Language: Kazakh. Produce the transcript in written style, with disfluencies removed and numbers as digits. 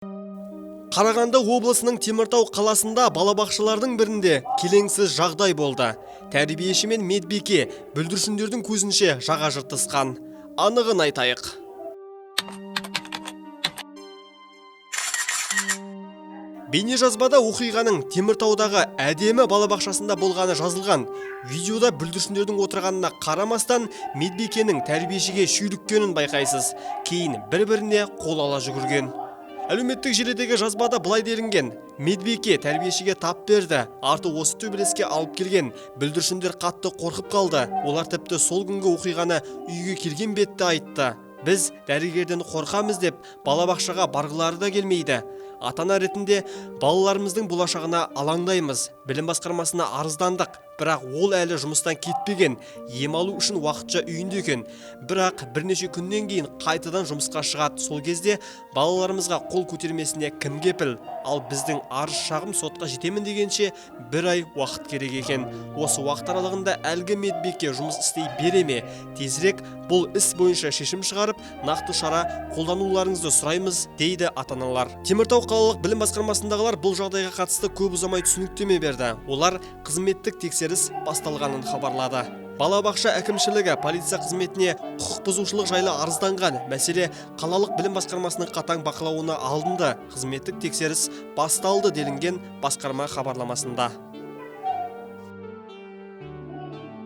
Қарағанды облысының Теміртау қаласында балабақшалардың бірінде келеңсіз жағдай болды. Тәрбиеші мен медбике бүлдіршіндердің көзінше жаға жыртысқан. Анығын айтайық. Бейнежазбада оқиғаның Теміртаудағы әдемі балабақшасында болғаны жазылған. Видеода бүлдіршіндердің отырғанына қарамастан медбикенің тәрбиешіге шүйліккенін байқайсыз. Кейін бір-біріне қол ала жүгірген. Әлеуметтік желідегі жазбада былай делінген: медбике тәрбиешіге тап берді, арты осы төбелеске алып келген. Бүлдіршіндер қатты қорқып қалды. Олар тіпті сол күнгі оқиғаны үйге келген бетте айтты. Біз дәрігерден қорқамыз деп балабақшаға барғылары да келмейді. Ата-ана ретінде балаларымыздың болашағына алаңдаймыз. Білім басқармасына арыздандық, бірақ ол әлі жұмыстан кетпеген. Ем алу үшін уақытша үйінде екен. Бірақ бірнеше күннен кейін қайтадан жұмысқа шығады. Сол кезде балаларымызға қол көтермесіне кім кепіл? Ал біздің арыз шағым сотқа жетемін дегенше 1 ай уақыт керек екен. Осы уақыт аралығында әлгі медбике жұмыс істей бере ме? Тезірек бұл іс бойынша шешім шығарып, нақты шара қолдануларыңызды сұраймыз, дейді ата-аналар. Теміртау қалалық білім басқармасындағылар бұл жағдайға қатысты көп ұзамай түсініктеме берді. Олар қызметтік тексеріс басталғанын хабарлады. Балабақша әкімшілігі полиция қызметіне құқық бұзушылық жайлы арызданған. Мәселе қалалық білім басқармасының қатаң бақылауына алынды. Қызметтік тексеріс басталды делінген басқарма хабарламасында.